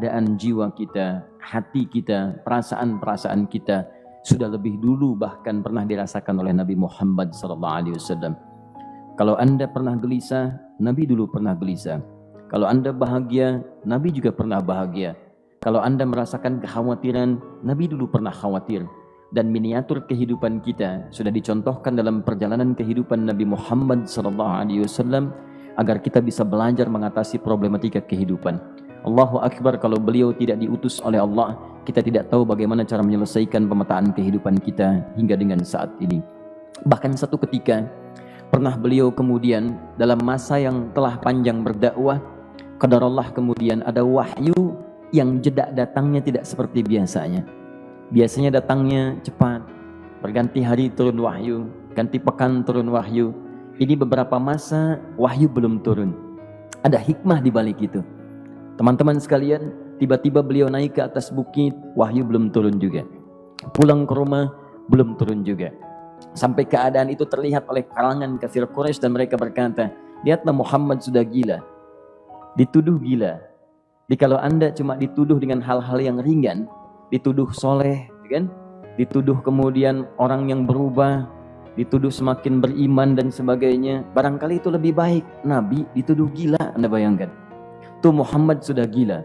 keadaan jiwa kita, hati kita, perasaan-perasaan kita sudah lebih dulu bahkan pernah dirasakan oleh Nabi Muhammad SAW. Kalau Anda pernah gelisah, Nabi dulu pernah gelisah. Kalau Anda bahagia, Nabi juga pernah bahagia. Kalau Anda merasakan kekhawatiran, Nabi dulu pernah khawatir. Dan miniatur kehidupan kita sudah dicontohkan dalam perjalanan kehidupan Nabi Muhammad SAW agar kita bisa belajar mengatasi problematika kehidupan. Allahu Akbar, kalau beliau tidak diutus oleh Allah, kita tidak tahu bagaimana cara menyelesaikan pemetaan kehidupan kita hingga dengan saat ini. Bahkan satu ketika pernah beliau kemudian dalam masa yang telah panjang berdakwah, qadarullah kemudian ada wahyu yang jeda datangnya tidak seperti biasanya. Biasanya datangnya cepat, berganti hari turun wahyu, ganti pekan turun wahyu. Ini beberapa masa wahyu belum turun. Ada hikmah di balik itu. Teman-teman sekalian, tiba-tiba beliau naik ke atas bukit, wahyu belum turun juga. Pulang ke rumah, belum turun juga. Sampai keadaan itu terlihat oleh kalangan kafir Quraisy dan mereka berkata, lihatlah Muhammad sudah gila. Dituduh gila. Jadi kalau Anda cuma dituduh dengan hal-hal yang ringan, dituduh soleh, kan? Dituduh kemudian orang yang berubah, dituduh semakin beriman dan sebagainya, barangkali itu lebih baik. Nabi dituduh gila, Anda bayangkan. Tuh Muhammad sudah gila.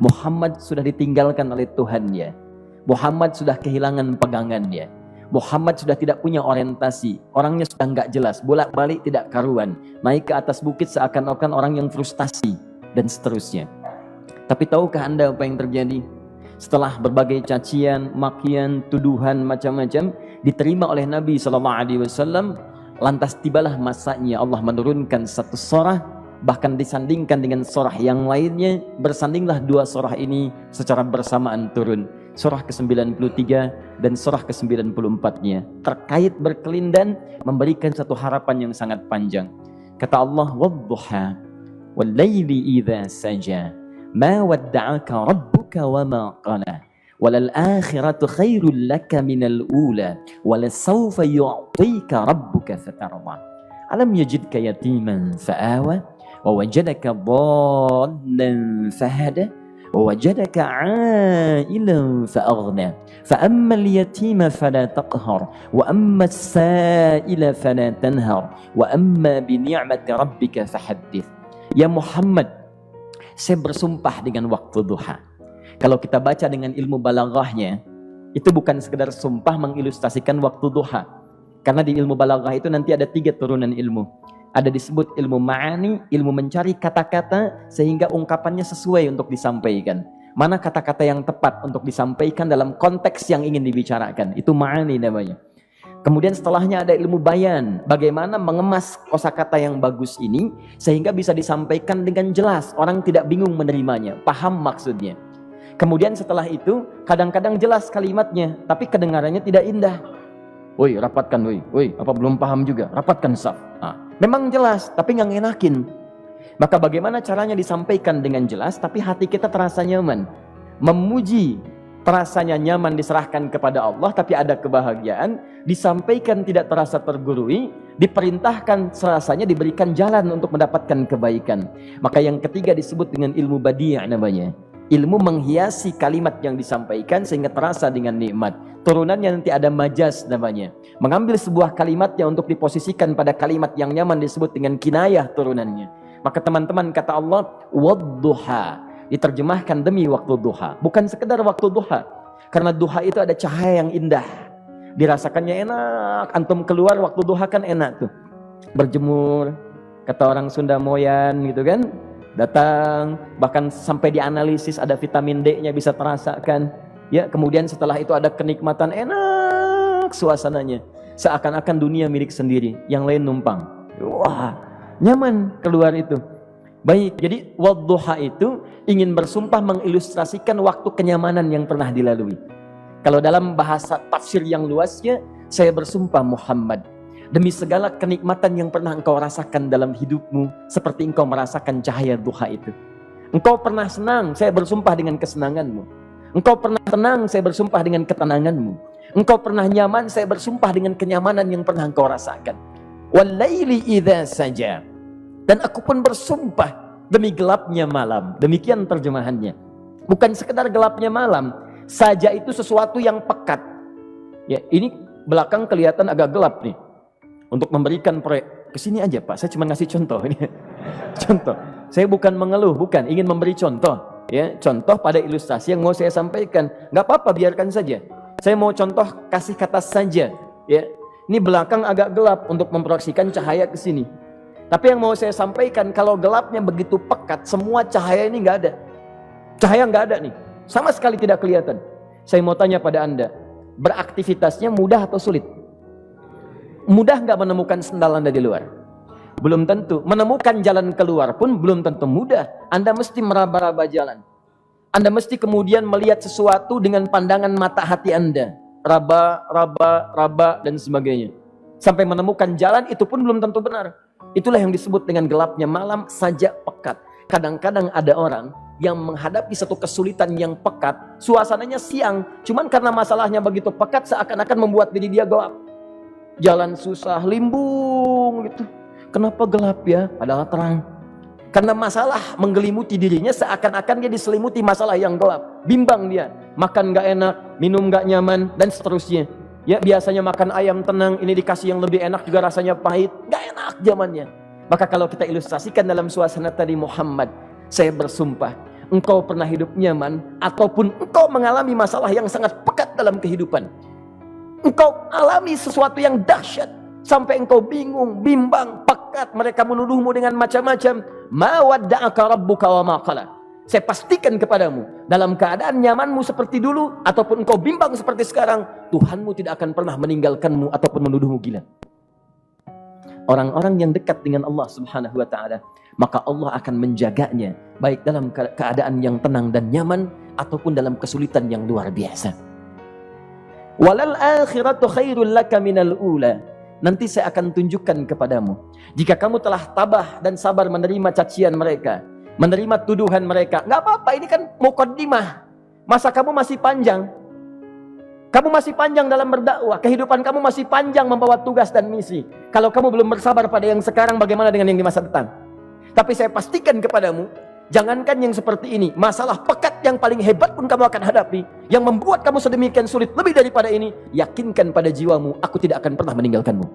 Muhammad sudah ditinggalkan oleh Tuhannya. Muhammad sudah kehilangan pegangannya. Muhammad sudah tidak punya orientasi. Orangnya sudah nggak jelas, bolak-balik tidak karuan. Naik ke atas bukit seakan-akan orang yang frustasi dan seterusnya. Tapi tahukah Anda apa yang terjadi? Setelah berbagai cacian, makian, tuduhan macam-macam diterima oleh Nabi SAW, lantas tibalah masanya Allah menurunkan satu surah, bahkan disandingkan dengan surah yang lainnya. Bersandinglah dua surah ini secara bersamaan turun, surah ke-93 dan surah ke-94-nya, terkait berkelindan, memberikan satu harapan yang sangat panjang. Kata Allah, wadduha wal-laili idza saja ma wadda'aka rabbuka wa ma qala walal akhiratu khairul laka minal ula walasawfa yu'tika rabbuka fatarda alam yajidka yatiman fa'awa wa wajadaka dhallan fahada wa wajadaka 'ailan fa'aghna fa ammal yatima fala taqhar wa ammas sa'ila fala tanhar wa amma bi ni'mati rabbika fahaddits. Ya Muhammad, saya bersumpah dengan waktu duha. Kalau kita baca dengan ilmu balaghahnya, itu bukan sekedar sumpah mengilustrasikan waktu duha. Karena di ilmu balaghah itu nanti ada 3 turunan ilmu. Ada disebut ilmu ma'ani, ilmu mencari kata-kata sehingga ungkapannya sesuai untuk disampaikan. Mana kata-kata yang tepat untuk disampaikan dalam konteks yang ingin dibicarakan. Itu ma'ani namanya. Kemudian setelahnya ada ilmu bayan, bagaimana mengemas kosakata yang bagus ini sehingga bisa disampaikan dengan jelas, orang tidak bingung menerimanya, paham maksudnya. Kemudian setelah itu kadang-kadang jelas kalimatnya, tapi kedengarannya tidak indah. Woi, rapatkan, woi, apa belum paham juga? Rapatkan saf. Memang jelas, tapi nggak ngenakin. Maka bagaimana caranya disampaikan dengan jelas, tapi hati kita terasa nyaman, memuji. Rasanya nyaman diserahkan kepada Allah, tapi ada kebahagiaan, disampaikan tidak terasa tergurui, diperintahkan serasanya diberikan jalan untuk mendapatkan kebaikan. Maka yang ketiga disebut dengan ilmu badi' namanya. Ilmu menghiasi kalimat yang disampaikan sehingga terasa dengan nikmat. Turunannya nanti ada majaz namanya. Mengambil sebuah kalimatnya untuk diposisikan pada kalimat yang nyaman disebut dengan kinayah turunannya. Maka teman-teman, kata Allah, wadduha, diterjemahkan demi waktu duha, bukan sekedar waktu duha, karena duha itu ada cahaya yang indah, dirasakannya enak. Antum keluar waktu duha kan enak tuh, berjemur, kata orang Sunda moyan gitu kan, datang, bahkan sampai dianalisis ada vitamin D-nya bisa terasakan ya. Kemudian setelah itu ada kenikmatan, enak suasananya, seakan-akan dunia milik sendiri, yang lain numpang. Wah, nyaman keluar itu. Baik, jadi wadduha itu ingin bersumpah mengilustrasikan waktu kenyamanan yang pernah dilalui. Kalau dalam bahasa tafsir yang luasnya, saya bersumpah Muhammad, demi segala kenikmatan yang pernah engkau rasakan dalam hidupmu, seperti engkau merasakan cahaya duha itu. Engkau pernah senang, saya bersumpah dengan kesenanganmu. Engkau pernah tenang, saya bersumpah dengan ketenanganmu. Engkau pernah nyaman, saya bersumpah dengan kenyamanan yang pernah engkau rasakan. Wal-laili idza saja. Dan aku pun bersumpah demi gelapnya malam. Demikian terjemahannya. Bukan sekedar gelapnya malam. Saja itu sesuatu yang pekat. Ya, ini belakang kelihatan agak gelap nih. Untuk memberikan proyek. Kesini aja Pak, saya cuma ngasih contoh. Ini contoh. Saya bukan mengeluh, bukan. Ingin memberi contoh. Ya, contoh pada ilustrasi yang mau saya sampaikan. Nggak apa-apa, biarkan saja. Saya mau contoh kasih kata saja. Ya, ini belakang agak gelap untuk memproyeksikan cahaya ke sini. Tapi yang mau saya sampaikan, kalau gelapnya begitu pekat, semua cahaya ini nggak ada. Cahaya nggak ada nih, sama sekali tidak kelihatan. Saya mau tanya pada Anda, beraktivitasnya mudah atau sulit? Mudah nggak menemukan sendal Anda di luar? Belum tentu. Menemukan jalan keluar pun belum tentu mudah. Anda mesti meraba-raba jalan. Anda mesti kemudian melihat sesuatu dengan pandangan mata hati Anda. Raba, dan sebagainya. Sampai menemukan jalan, itu pun belum tentu benar. Itulah yang disebut dengan gelapnya malam saja pekat. Kadang-kadang ada orang yang menghadapi satu kesulitan yang pekat, suasananya siang, cuman karena masalahnya begitu pekat seakan-akan membuat diri dia gelap. Jalan susah, limbung gitu. Kenapa gelap ya? Padahal terang. Karena masalah menggelimuti dirinya seakan-akan dia diselimuti masalah yang gelap. Bimbang dia, makan gak enak, minum gak nyaman, dan seterusnya. Ya, biasanya makan ayam tenang, ini dikasih yang lebih enak juga rasanya pahit, gak enak zamannya. Maka kalau kita ilustrasikan dalam suasana tadi Muhammad, saya bersumpah, engkau pernah hidup nyaman, ataupun engkau mengalami masalah yang sangat pekat dalam kehidupan. Engkau alami sesuatu yang dahsyat, sampai engkau bingung, bimbang, pekat, mereka menuduhmu dengan macam-macam. Ma wadda'aka rabbuka wa ma qala. Saya pastikan kepadamu, dalam keadaan nyamanmu seperti dulu, ataupun engkau bimbang seperti sekarang, Tuhanmu tidak akan pernah meninggalkanmu ataupun menuduhmu gila. Orang-orang yang dekat dengan Allah Subhanahu wa ta'ala, maka Allah akan menjaganya, baik dalam keadaan yang tenang dan nyaman, ataupun dalam kesulitan yang luar biasa. Walal akhiratu khairul laka minal ula. Nanti saya akan tunjukkan kepadamu, jika kamu telah tabah dan sabar menerima cacian mereka, menerima tuduhan mereka, nggak apa-apa, ini kan muqaddimah. Masa kamu masih panjang. Kamu masih panjang dalam berdakwah, kehidupan kamu masih panjang membawa tugas dan misi. Kalau kamu belum bersabar pada yang sekarang, bagaimana dengan yang di masa depan? Tapi saya pastikan kepadamu, jangankan yang seperti ini, masalah pekat yang paling hebat pun kamu akan hadapi, yang membuat kamu sedemikian sulit lebih daripada ini, yakinkan pada jiwamu, aku tidak akan pernah meninggalkanmu.